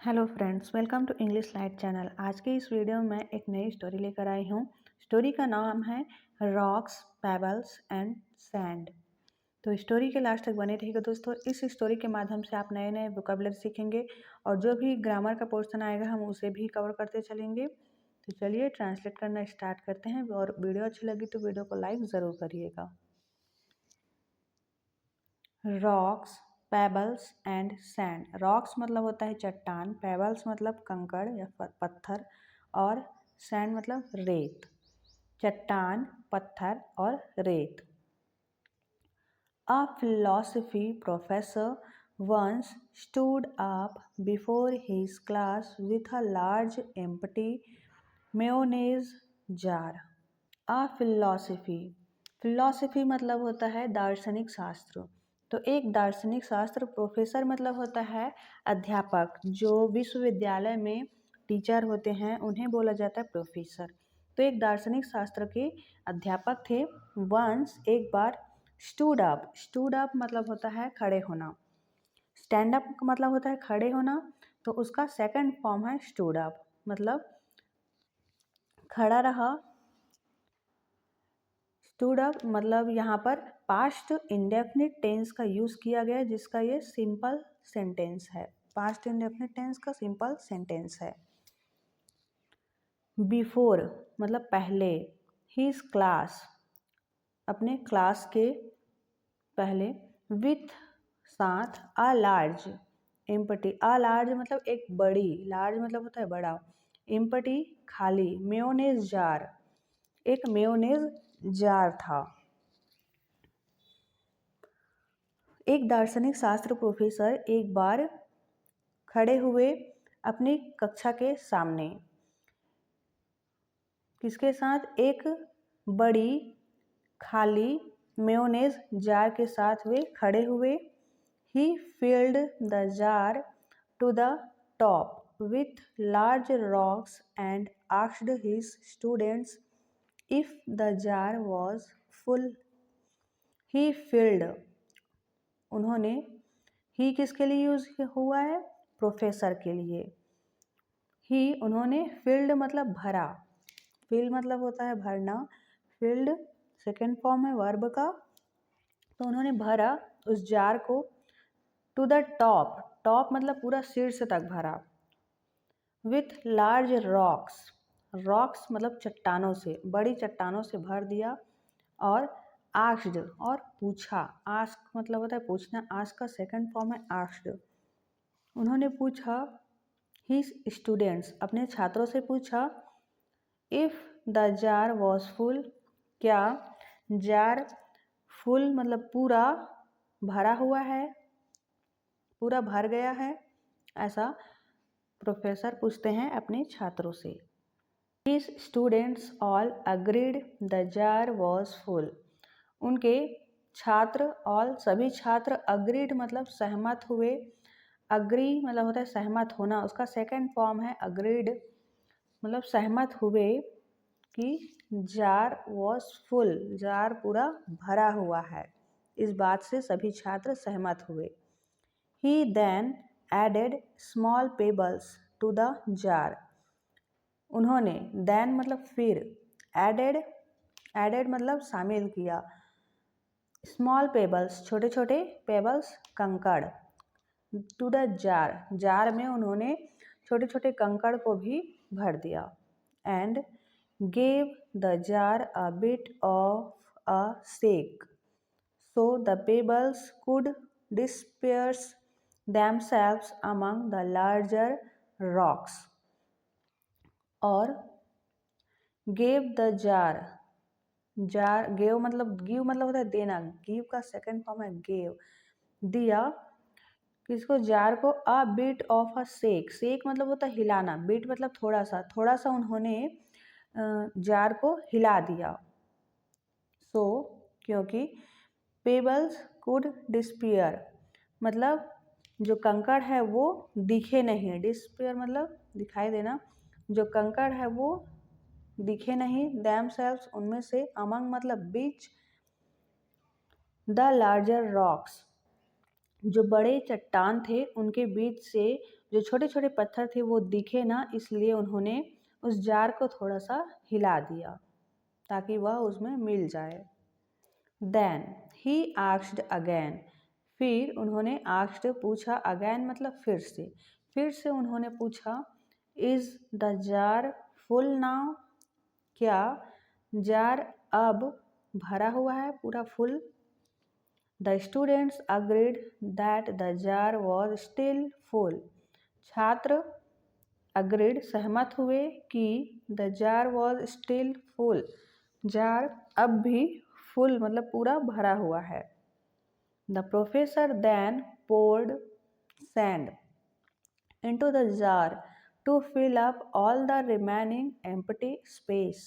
Hello friends, welcome to English light channel. आज के इस वीडियो में मैं एक नई स्टोरी लेकर आई हूँ। स्टोरी का नाम है रॉक्स, पेबल्स एंड सैंड। तो स्टोरी के लास्ट तक बने रहिएगा दोस्तों। इस स्टोरी के माध्यम से आप नए नए वोकैबुलरी सीखेंगे और जो भी ग्रामर का पोर्शन आएगा हम उसे भी कवर करते चलेंगे। तो चलिए ट्रांसलेट करना स्टार्ट करते हैं और वीडियो अच्छी लगी तो वीडियो को लाइक ज़रूर करिएगा। Rocks, pebbles and sand. Rocks मतलब होता है चट्टान, पेबल्स मतलब कंकड़ या पत्थर और सैंड मतलब रेत। चट्टान, पत्थर और रेत। A philosophy professor once stood up before his class with a large empty mayonnaise jar. A philosophy, philosophy मतलब होता है दार्शनिक शास्त्र। तो एक दार्शनिक शास्त्र, प्रोफेसर मतलब होता है अध्यापक। जो विश्वविद्यालय में टीचर होते हैं उन्हें बोला जाता है प्रोफेसर। तो एक दार्शनिक शास्त्र के अध्यापक थे। वंस एक बार, स्टूड अप मतलब होता है खड़े होना। स्टैंड अप का मतलब होता है खड़े होना, तो उसका सेकंड फॉर्म है स्टूड अप, मतलब खड़ा रहा। स्टूड अप मतलब यहाँ पर पास्ट इंडेफिनिट टेंस का यूज़ किया गया है, जिसका ये सिंपल सेंटेंस है। पास्ट इंडेफिनिट टेंस का सिंपल सेंटेंस है। बिफोर मतलब पहले। हिज क्लास अपने क्लास के पहले। विथ साथ। A large empty. A large मतलब एक बड़ी, लार्ज मतलब होता है बड़ा। एम्पटी खाली। मेयोनेज जार एक मेयोनेज जार था। एक दार्शनिक शास्त्र प्रोफेसर एक बार खड़े हुए अपनी कक्षा के सामने। किसके साथ? एक बड़ी खाली मेयोनेज जार के साथ वे खड़े हुए। ही filled the jar to the top with large rocks and asked his students if the jar was full. He filled, उन्होंने, ही किसके लिए यूज हुआ है? प्रोफेसर के लिए। ही उन्होंने, फिल्ड मतलब भरा। फिल मतलब होता है भरना। फिल्ड सेकेंड फॉर्म है वर्ब का। तो उन्होंने भरा उस जार को टू द टॉप। टॉप मतलब पूरा शीर्ष तक भरा। विथ लार्ज रॉक्स, रॉक्स मतलब चट्टानों से, बड़ी चट्टानों से भर दिया। और आस्क्ड और पूछा। आस्क मतलब होता है पूछना। आस्क का सेकंड फॉर्म है आस्क्ड। उन्होंने पूछा हिज स्टूडेंट्स, अपने छात्रों से पूछा। If the jar was full, क्या जार फुल मतलब पूरा भरा हुआ है, पूरा भर गया है, ऐसा प्रोफेसर पूछते हैं अपने छात्रों से। His students all agreed the jar was full. उनके छात्र ऑल सभी छात्र अग्रीड मतलब सहमत हुए। अग्री मतलब होता है सहमत होना, उसका सेकंड फॉर्म है अग्रीड, मतलब सहमत हुए कि जार वॉज फुल, जार पूरा भरा हुआ है। इस बात से सभी छात्र सहमत हुए। He then added small pebbles to the jar. उन्होंने, देन मतलब फिर, एडेड, एडेड मतलब शामिल किया। स्मॉल पेबल्स छोटे छोटे, पेबल्स कंकड़। टू द जार, जार में उन्होंने छोटे छोटे कंकड़ को भी भर दिया। And gave the jar a bit of a shake so the pebbles could disperse themselves among the larger rocks। और gave the jar, jar gave मतलब गिव मतलब होता है देना। गिव का सेकंड फॉर्म है गेव, दिया। किसको? जार को। अ bit of a shake, shake मतलब होता है हिलाना, बिट मतलब थोड़ा सा, थोड़ा सा उन्होंने जार को हिला दिया। सो क्योंकि पेबल्स कुड डिस्पियर मतलब जो कंकड़ है वो दिखे नहीं। डिस्पियर मतलब दिखाई देना। जो कंकड़ है वो दिखे नहीं। दैम सेल्व्स उनमें से। अमंग मतलब बीच। द लार्जर रॉक्स जो बड़े चट्टान थे उनके बीच से जो छोटे छोटे पत्थर थे वो दिखे ना, इसलिए उन्होंने उस जार को थोड़ा सा हिला दिया ताकि वह उसमें मिल जाए। देन ही आस्क्ड अगेन, फिर उन्होंने आस्क्ड पूछा, अगेन मतलब फिर से उन्होंने पूछा, is the jar full now, क्या जार अब भरा हुआ है, पूरा full. The students agreed that the jar was still full, छात्र अग्रीड सहमत हुए कि the jar was still full, jar अब भी फुल मतलब पूरा भरा हुआ है। The professor then poured sand into the jar to fill up all the remaining empty space.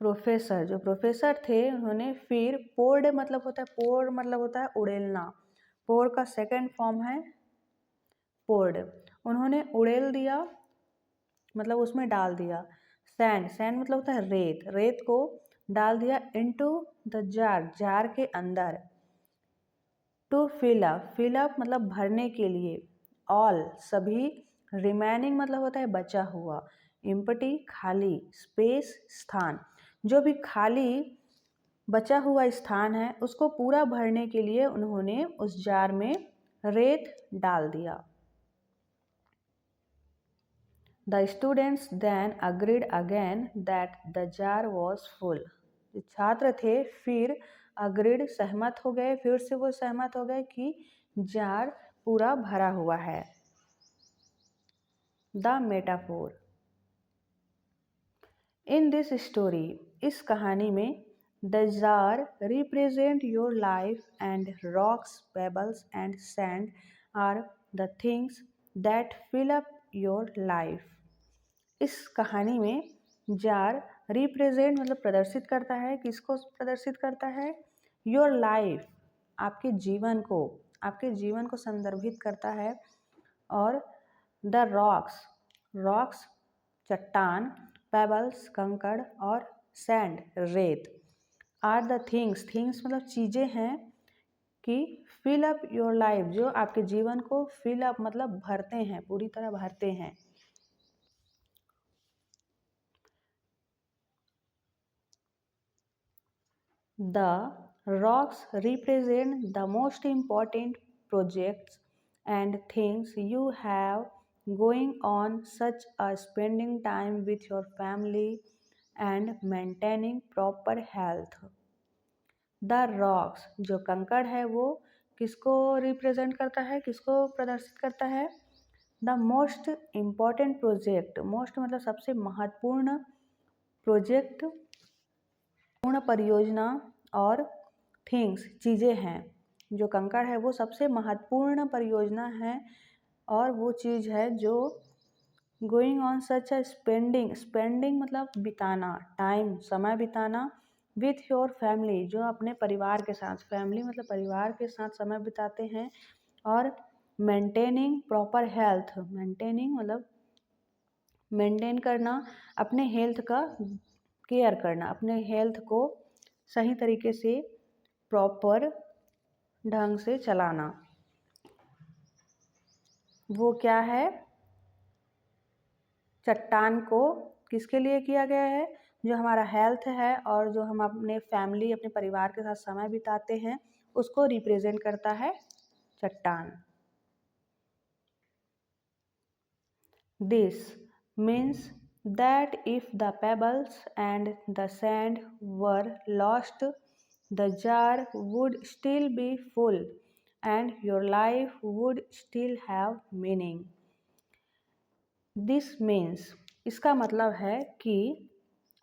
जो प्रोफेसर थे उन्होंने फिर poured मतलब होता है उड़ेलना, pour का सेकेंड फॉर्म है poured, उन्होंने उड़ेल दिया मतलब उसमें डाल दिया। सैंड मतलब होता है रेत को डाल दिया into the जार के अंदर। टू फिल अप मतलब भरने के लिए, ऑल सभी, रिमेनिंग मतलब होता है बचा हुआ, एम्प्टी खाली, स्पेस स्थान, जो भी खाली बचा हुआ स्थान है उसको पूरा भरने के लिए उन्होंने उस जार में रेत डाल दिया। The students then agreed again that the jar was full, छात्र थे फिर अग्रीड सहमत हो गए, फिर से वो सहमत हो गए कि जार पूरा भरा हुआ है। The metaphor, in this story, इस कहानी में the jar represent your life and rocks, pebbles and sand are the things that fill up your life. इस कहानी में जार रिप्रेजेंट मतलब प्रदर्शित करता है, किसको प्रदर्शित करता है, योर लाइफ, आपके जीवन को संदर्भित करता है। और द रॉक्स चट्टान, पेबल्स कंकड़ और सैंड रेत, आर द थिंग्स मतलब चीज़ें हैं कि फिल अप योर लाइफ, जो आपके जीवन को फिल अप मतलब भरते हैं, पूरी तरह भरते हैं। The rocks represent the most important projects and things you have going on, such as spending time with your family and maintaining proper health. The rocks, जो कंकड़ है वो किसको रिप्रेजेंट करता है, किसको प्रदर्शित करता है, the most important project, most मतलब सबसे महत्वपूर्ण प्रोजेक्ट, पूर्ण परियोजना, और थिंग्स चीज़ें हैं, जो कंकड़ है वो सबसे महत्वपूर्ण परियोजना है और वो चीज़ है जो going on such a spending मतलब बिताना, टाइम समय बिताना, विथ योर फैमिली जो अपने परिवार के साथ, फैमिली मतलब परिवार के साथ समय बिताते हैं, और मेंटेनिंग प्रॉपर हेल्थ, मेंटेनिंग मतलब मेंटेन करना, अपने हेल्थ का केयर करना, अपने हेल्थ को सही तरीके से प्रॉपर ढंग से चलाना। वो क्या है, चट्टान को किसके लिए किया गया है, जो हमारा हेल्थ है और जो हम अपने फैमिली अपने परिवार के साथ समय बिताते हैं उसको रिप्रेजेंट करता है चट्टान। This means that if the pebbles and the sand were lost, the jar would still be full and your life would still have meaning. This means, इसका मतलब है कि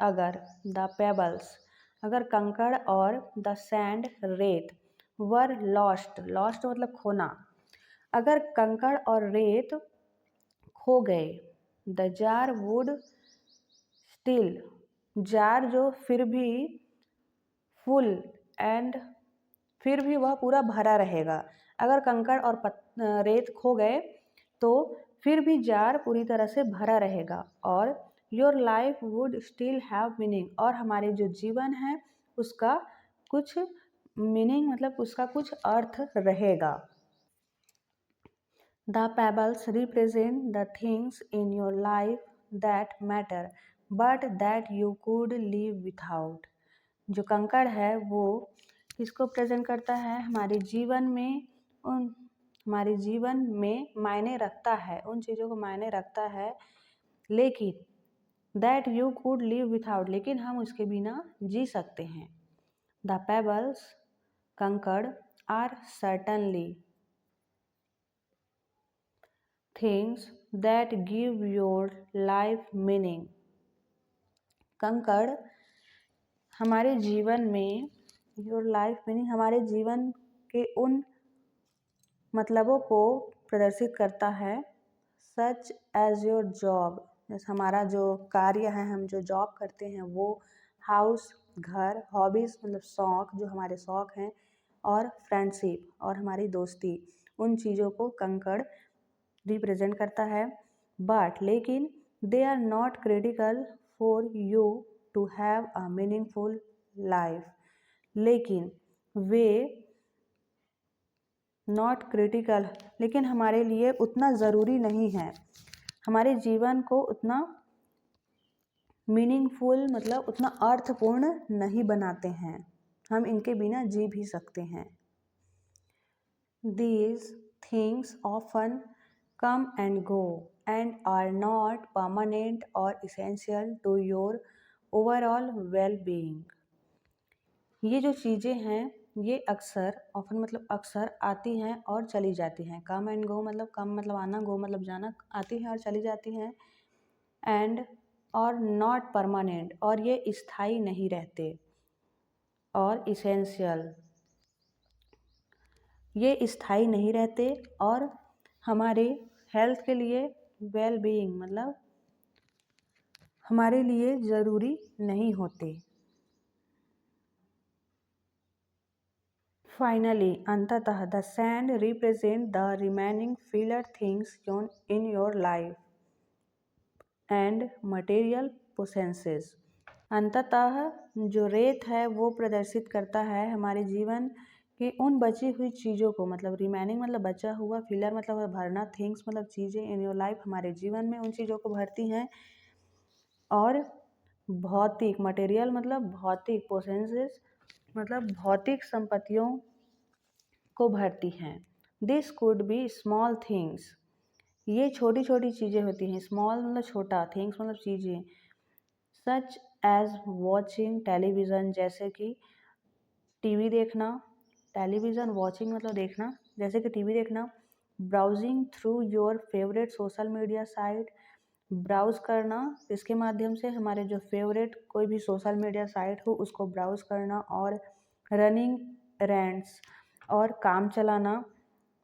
अगर the pebbles, अगर कंकड़ और the sand रेत were lost मतलब खोना, अगर कंकड़ और रेत खो गए, the jar would still, jar जो फिर भी फुल एंड फिर भी वह पूरा भरा रहेगा, अगर कंकड़ और रेत खो गए तो फिर भी जार पूरी तरह से भरा रहेगा, और your life would still have meaning, और हमारे जो जीवन है उसका कुछ मीनिंग मतलब उसका कुछ अर्थ रहेगा। The pebbles represent the things in your life that matter but that you could live without. जो कंकड़ है वो किसको प्रेजेंट करता है? हमारे जीवन में मायने रखता है, उन चीज़ों को मायने रखता है, लेकिन that you could live without, लेकिन हम उसके बिना जी सकते हैं। द पेबल्स कंकड़ are certainly things that give your life meaning. कंकड़ हमारे जीवन में योर लाइफ मीनिंग हमारे जीवन के उन मतलबों को प्रदर्शित करता है। सच एज योर जॉब, जैसे हमारा जो कार्य है, हम जो जॉब करते हैं वो, हाउस घर, हॉबीज़ मतलब शौक़, जो हमारे शौक़ हैं, और फ्रेंडशिप और हमारी दोस्ती, उन चीज़ों को कंकड़ रिप्रेजेंट करता है। बट लेकिन they are not critical for you to have a meaningful life, लेकिन वे नॉट क्रिटिकल, लेकिन हमारे लिए उतना ज़रूरी नहीं है, हमारे जीवन को उतना मीनिंगफुल मतलब उतना अर्थपूर्ण नहीं बनाते हैं, हम इनके बिना जी भी सकते हैं। These things often come and go and are not permanent or essential to your overall well-being। ये जो चीज़ें हैं ये अक्सर, ऑफन मतलब अक्सर आती हैं और चली जाती हैं। कम एंड गो मतलब कम मतलब आना, गो मतलब जाना, आती हैं और चली जाती हैं। एंड और नॉट परमानेंट, और ये स्थायी नहीं रहते। और इसेंशियल, ये स्थायी नहीं रहते और हमारे हेल्थ के लिए, वेल बीइंग मतलब हमारे लिए ज़रूरी नहीं होते। फाइनली, अंततः, the sand represent the remaining filler things in your life and material possessions. अंततः जो रेत है वो प्रदर्शित करता है हमारे जीवन की उन बची हुई चीज़ों को, मतलब रिमेनिंग मतलब बचा हुआ, फिलर मतलब भरना, थिंग्स मतलब चीज़ें, इन योर लाइफ हमारे जीवन में उन चीज़ों को भरती हैं, और भौतिक, मटेरियल मतलब भौतिक, पोसेंसेस मतलब भौतिक संपत्तियों को भरती हैं। This could be small things, ये छोटी छोटी चीज़ें होती हैं। स्मॉल मतलब छोटा, थिंग्स मतलब चीज़ें। सच एज वॉचिंग टेलीविज़न, जैसे कि टीवी देखना, टेलीविज़न वॉचिंग मतलब देखना, जैसे कि टीवी देखना। Browsing through your favourite social media site, browse करना, इसके माध्यम से हमारे जो फेवरेट कोई भी सोशल मीडिया साइट हो उसको ब्राउज़ करना। और रनिंग एरेंड्स, और काम चलाना।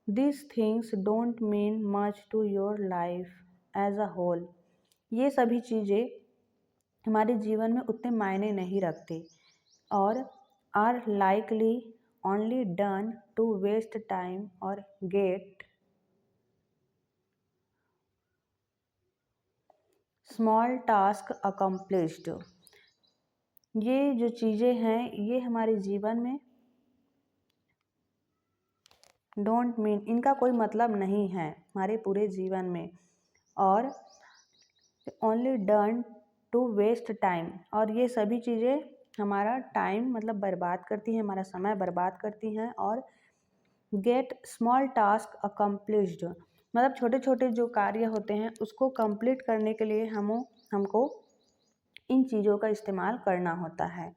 This things don't mean much to your life as a whole, ये सभी चीज़ें हमारे जीवन में उतने मायने नहीं रखते और are likely only done to waste time और गेट स्मॉल टास्क अकम्प्लिश्ड। ये जो चीज़ें हैं ये हमारे जीवन में डोंट मीन, इनका कोई मतलब नहीं है हमारे पूरे जीवन में, और only done to waste time, और ये सभी चीज़ें हमारा टाइम मतलब बर्बाद करती हैं, हमारा समय बर्बाद करती हैं। और गेट स्मॉल टास्क अकम्प्लिश्ड मतलब छोटे छोटे जो कार्य होते हैं उसको कंप्लीट करने के लिए हमको इन चीज़ों का इस्तेमाल करना होता है।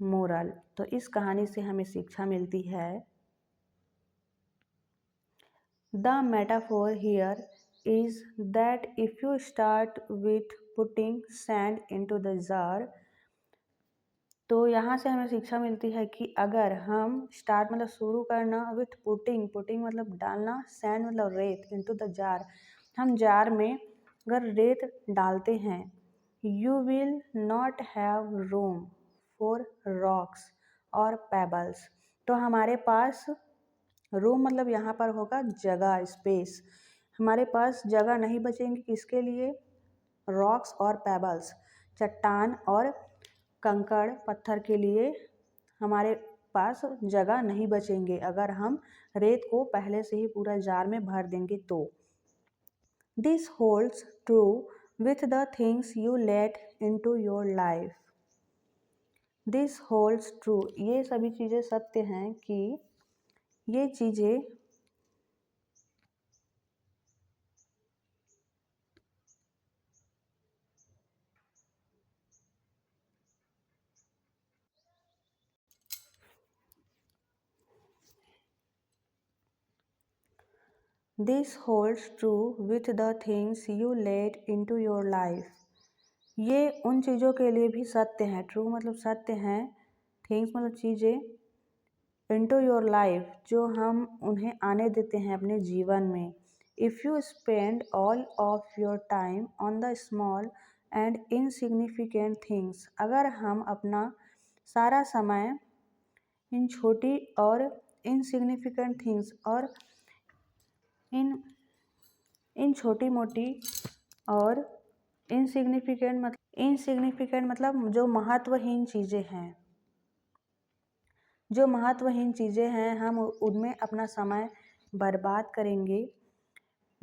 मोरल, तो इस कहानी से हमें शिक्षा मिलती है, the metaphor here is that if you start with putting sand into the jar, तो यहाँ से हमें शिक्षा मिलती है कि अगर हम स्टार्ट मतलब शुरू करना, विथ पुटिंग, पुटिंग मतलब डालना, सैंड मतलब रेत, इनटू द जार हम जार में अगर रेत डालते हैं, you will not have room for rocks और पेबल्स, तो हमारे पास रूम मतलब यहाँ पर होगा जगह, स्पेस, हमारे पास जगह नहीं बचेंगी किसके लिए? रॉक्स और पेबल्स, चट्टान और कंकड़ पत्थर के लिए हमारे पास जगह नहीं बचेंगे अगर हम रेत को पहले से ही पूरा जार में भर देंगे तो। This holds true with the things you let into your life. This holds true, ये सभी चीज़ें सत्य हैं कि ये चीज़ें this holds true with the things you let into your life. ये उन चीज़ों के लिए भी सत्य है, ट्रू मतलब सत्य हैं, थिंग्स मतलब चीज़ें, इनटू योर लाइफ जो हम उन्हें आने देते हैं अपने जीवन में। If you spend all of your time on the small and insignificant things, अगर हम अपना सारा समय इन छोटी और इनसिग्निफिकेंट थिंग्स और इन छोटी मोटी और इनसिग्निफिकेंट मतलब जो महत्वहीन चीज़ें हैं, जो महत्वहीन चीज़ें हैं हम उनमें अपना समय बर्बाद करेंगे।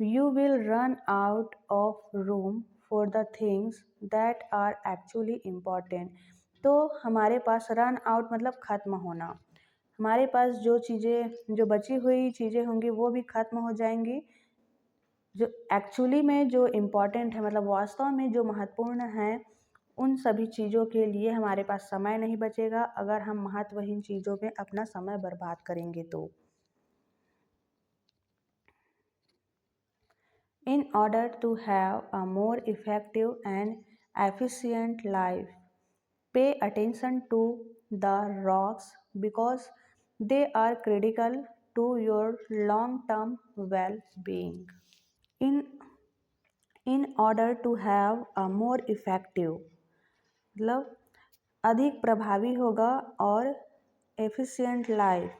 You will run out of room for the things that are actually important. तो हमारे पास रन आउट मतलब ख़त्म होना, हमारे पास जो चीज़ें जो बची हुई चीज़ें होंगी वो भी ख़त्म हो जाएंगी। जो एक्चुअली में जो इम्पॉर्टेंट है मतलब वास्तव में जो महत्वपूर्ण है उन सभी चीज़ों के लिए हमारे पास समय नहीं बचेगा अगर हम महत्वहीन चीज़ों में अपना समय बर्बाद करेंगे तो। In order to have a more effective and efficient life, pay attention to the rocks because they are critical to your long-term well-being. In order to have a more effective मतलब अधिक प्रभावी होगा और एफिशिएंट लाइफ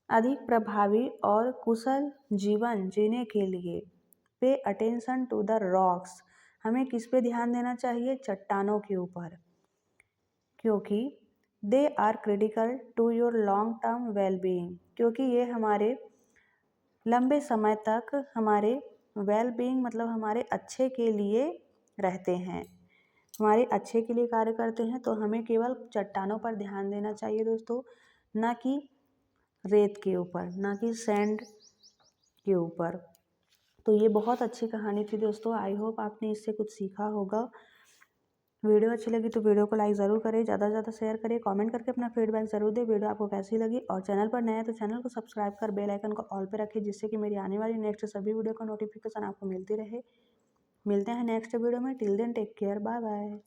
अधिक प्रभावी और कुशल जीवन जीने के लिए pay attention to the rocks, हमें किस पे ध्यान देना चाहिए, चट्टानों के ऊपर, क्योंकि they are critical to your long term well being, क्योंकि ये हमारे लंबे समय तक हमारे वेल बीइंग मतलब हमारे अच्छे के लिए रहते हैं, हमारे अच्छे के लिए कार्य करते हैं। तो हमें केवल चट्टानों पर ध्यान देना चाहिए दोस्तों, ना कि रेत के ऊपर, ना कि सैंड के ऊपर। तो ये बहुत अच्छी कहानी थी दोस्तों, आई होप आपने इससे कुछ सीखा होगा। वीडियो अच्छी लगी तो वीडियो को लाइक ज़रूर करें, ज़्यादा से ज़्यादा शेयर करें, कमेंट करके अपना फीडबैक ज़रूर दें वीडियो आपको कैसी लगी। और चैनल पर नया है तो चैनल को सब्सक्राइब कर बेल आइकन को ऑल पे रखें जिससे कि मेरी आने वाली नेक्स्ट सभी वीडियो का नोटिफिकेशन आपको मिलती रहे। मिलते हैं नेक्स्ट वीडियो में, till then take care, bye bye.